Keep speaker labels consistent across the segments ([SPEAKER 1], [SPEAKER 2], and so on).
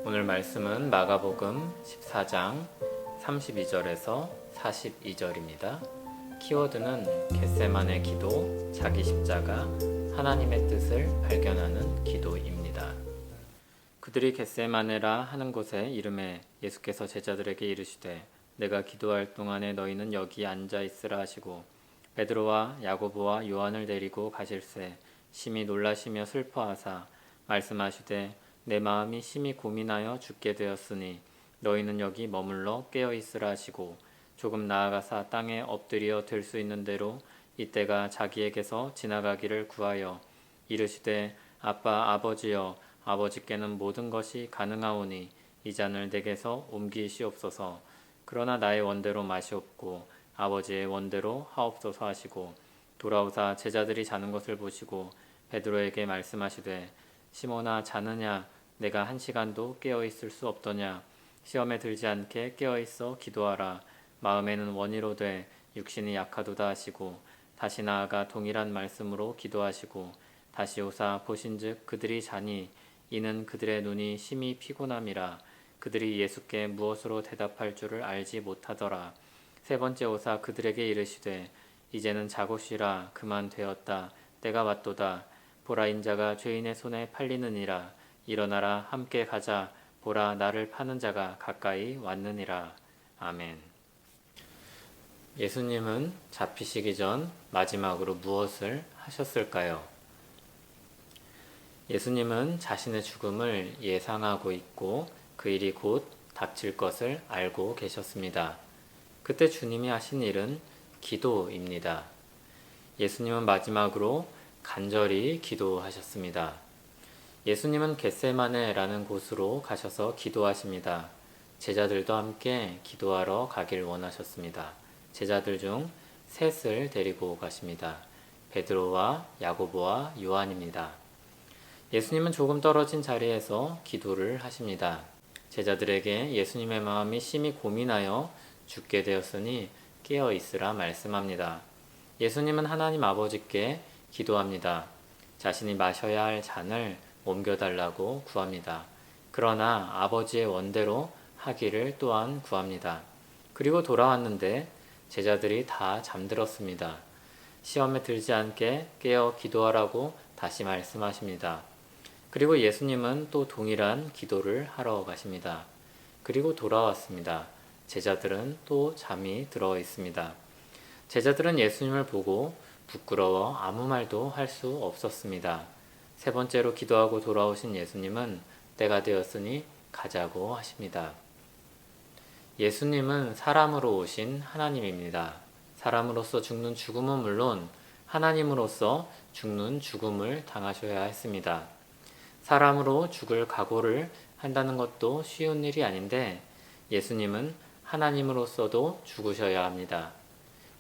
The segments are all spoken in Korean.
[SPEAKER 1] 오늘 말씀은 마가복음 14장 32절에서 42절입니다. 키워드는 겟세마네 기도, 자기 십자가, 하나님의 뜻을 발견하는 기도입니다. 그들이 겟세마네라 하는 곳에 이름에 예수께서 제자들에게 이르시되 내가 기도할 동안에 너희는 여기 앉아 있으라 하시고 베드로와 야고보와 요한을 데리고 가실새 심히 놀라시며 슬퍼하사 말씀하시되 내 마음이 심히 고민하여 죽게 되었으니 너희는 여기 머물러 깨어 있으라 하시고 조금 나아가사 땅에 엎드려 들 수 있는 대로 이때가 자기에게서 지나가기를 구하여 이르시되 아빠 아버지여 아버지께는 모든 것이 가능하오니 이 잔을 내게서 옮기시옵소서. 그러나 나의 원대로 마시옵고 아버지의 원대로 하옵소서 하시고 돌아오사 제자들이 자는 것을 보시고 베드로에게 말씀하시되 시몬아 자느냐 내가 1시간도 깨어 있을 수 없더냐 시험에 들지 않게 깨어 있어 기도하라. 마음에는 원이로되 육신이 약하도다 하시고 다시 나아가 동일한 말씀으로 기도하시고 다시 오사 보신즉 그들이 자니 이는 그들의 눈이 심히 피곤함이라. 그들이 예수께 무엇으로 대답할 줄을 알지 못하더라. 세 번째 오사 그들에게 이르시되 이제는 자고 쉬라. 그만 되었다. 때가 왔도다. 보라 인자가 죄인의 손에 팔리느니라. 일어나라 함께 가자. 보라 나를 파는 자가 가까이 왔느니라. 아멘. 예수님은 잡히시기 전 마지막으로 무엇을 하셨을까요? 예수님은 자신의 죽음을 예상하고 있고 그 일이 곧 닥칠 것을 알고 계셨습니다. 그때 주님이 하신 일은 기도입니다. 예수님은 마지막으로 간절히 기도하셨습니다. 예수님은 겟세마네라는 곳으로 가셔서 기도하십니다. 제자들도 함께 기도하러 가길 원하셨습니다. 제자들 중 셋을 데리고 가십니다. 베드로와 야고보와 요한입니다. 예수님은 조금 떨어진 자리에서 기도를 하십니다. 제자들에게 예수님의 마음이 심히 고민하여 죽게 되었으니 깨어 있으라 말씀합니다. 예수님은 하나님 아버지께 기도합니다. 자신이 마셔야 할 잔을 옮겨달라고 구합니다. 그러나 아버지의 원대로 하기를 또한 구합니다. 그리고 돌아왔는데 제자들이 다 잠들었습니다. 시험에 들지 않게 깨어 기도하라고 다시 말씀하십니다. 그리고 예수님은 또 동일한 기도를 하러 가십니다. 그리고 돌아왔습니다. 제자들은 또 잠이 들어 있습니다. 제자들은 예수님을 보고 부끄러워 아무 말도 할 수 없었습니다. 세 번째로 기도하고 돌아오신 예수님은 때가 되었으니 가자고 하십니다. 예수님은 사람으로 오신 하나님입니다. 사람으로서 죽는 죽음은 물론 하나님으로서 죽는 죽음을 당하셔야 했습니다. 사람으로 죽을 각오를 한다는 것도 쉬운 일이 아닌데 예수님은 하나님으로서도 죽으셔야 합니다.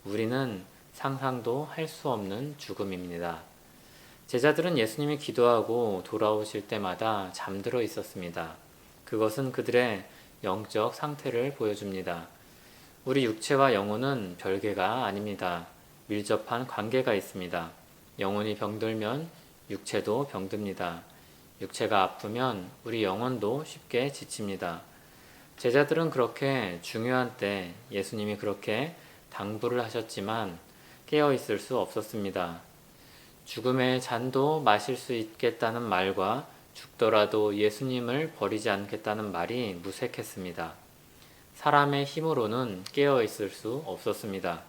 [SPEAKER 1] 우리는 상상도 할 수 없는 죽음입니다. 제자들은 예수님이 기도하고 돌아오실 때마다 잠들어 있었습니다. 그것은 그들의 영적 상태를 보여줍니다. 우리 육체와 영혼은 별개가 아닙니다. 밀접한 관계가 있습니다. 영혼이 병들면 육체도 병듭니다. 육체가 아프면 우리 영혼도 쉽게 지칩니다. 제자들은 그렇게 중요한 때 예수님이 그렇게 당부를 하셨지만 깨어 있을 수 없었습니다. 죽음의 잔도 마실 수 있겠다는 말과 죽더라도 예수님을 버리지 않겠다는 말이 무색했습니다. 사람의 힘으로는 깨어 있을 수 없었습니다.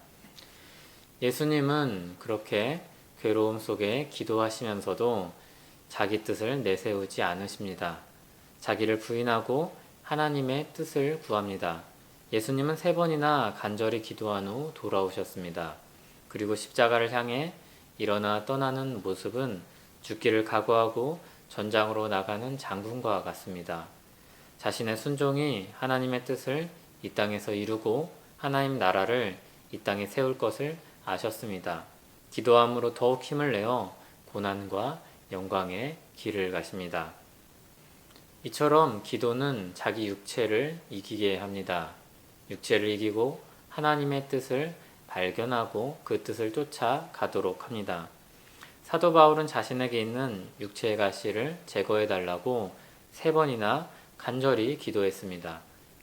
[SPEAKER 1] 예수님은 그렇게 괴로움 속에 기도하시면서도 자기 뜻을 내세우지 않으십니다. 자기를 부인하고 하나님의 뜻을 구합니다. 예수님은 3번이나 간절히 기도한 후 돌아오셨습니다. 그리고 십자가를 향해 일어나 떠나는 모습은 죽기를 각오하고 전장으로 나가는 장군과 같습니다. 자신의 순종이 하나님의 뜻을 이 땅에서 이루고 하나님 나라를 이 땅에 세울 것을 아셨습니다. 기도함으로 더욱 힘을 내어 고난과 영광의 길을 가십니다. 이처럼 기도는 자기 육체를 이기게 합니다. 육체를 이기고 하나님의 뜻을 발견하고 그 뜻을 쫓아가도록 합니다. 사도 바울은 자신에게 있는 육체의 가시를 제거해 달라고 3번이나 간절히 기도했습니다.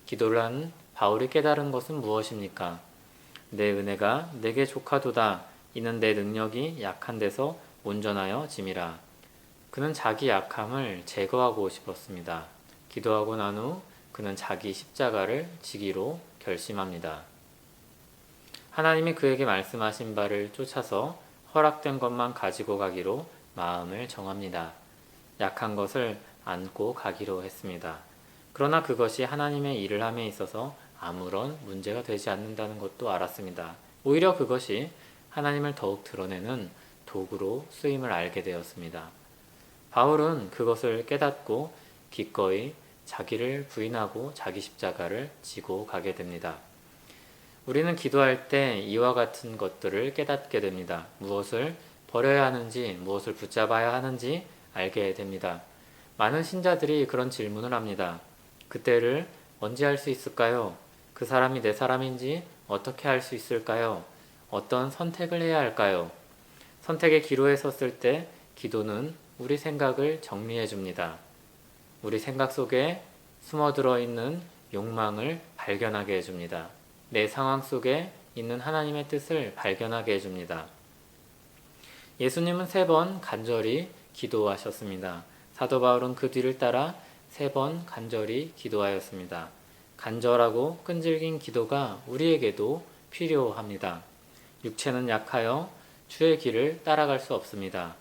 [SPEAKER 1] 기도를 한 바울이 깨달은 것은 무엇입니까? 내 은혜가 내게 족하도다. 이는 내 능력이 약한 데서 온전하여 짐이라. 그는 자기 약함을 제거하고 싶었습니다. 기도하고 난 후 그는 자기 십자가를 지기로 결심합니다. 하나님이 그에게 말씀하신 바를 쫓아서 허락된 것만 가지고 가기로 마음을 정합니다. 약한 것을 안고 가기로 했습니다. 그러나 그것이 하나님의 일을 함에 있어서 아무런 문제가 되지 않는다는 것도 알았습니다. 오히려 그것이 하나님을 더욱 드러내는 도구로 쓰임을 알게 되었습니다. 바울은 그것을 깨닫고 기꺼이 자기를 부인하고 자기 십자가를 지고 가게 됩니다. 우리는 기도할 때 이와 같은 것들을 깨닫게 됩니다. 무엇을 버려야 하는지, 무엇을 붙잡아야 하는지 알게 됩니다. 많은 신자들이 그런 질문을 합니다. 그때를 언제 할 수 있을까요? 그 사람이 내 사람인지 어떻게 할 수 있을까요? 어떤 선택을 해야 할까요? 선택의 기로에 섰을 때 기도는 우리 생각을 정리해 줍니다. 우리 생각 속에 숨어들어 있는 욕망을 발견하게 해줍니다. 내 상황 속에 있는 하나님의 뜻을 발견하게 해줍니다. 예수님은 3번 간절히 기도하셨습니다. 사도 바울은 그 뒤를 따라 3번 간절히 기도하였습니다. 간절하고 끈질긴 기도가 우리에게도 필요합니다. 육체는 약하여 주의 길을 따라갈 수 없습니다.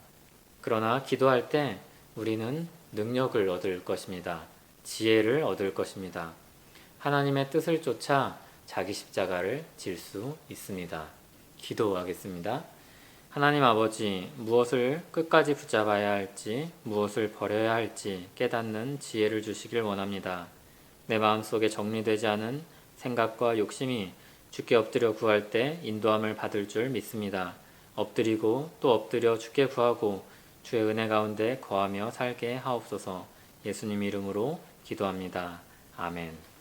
[SPEAKER 1] 그러나 기도할 때 우리는 능력을 얻을 것입니다. 지혜를 얻을 것입니다. 하나님의 뜻을 쫓아 자기 십자가를 질 수 있습니다. 기도하겠습니다. 하나님 아버지, 무엇을 끝까지 붙잡아야 할지, 무엇을 버려야 할지 깨닫는 지혜를 주시길 원합니다. 내 마음속에 정리되지 않은 생각과 욕심이 주께 엎드려 구할 때 인도함을 받을 줄 믿습니다. 엎드리고 또 엎드려 주께 구하고 주의 은혜 가운데 거하며 살게 하옵소서. 예수님 이름으로 기도합니다. 아멘.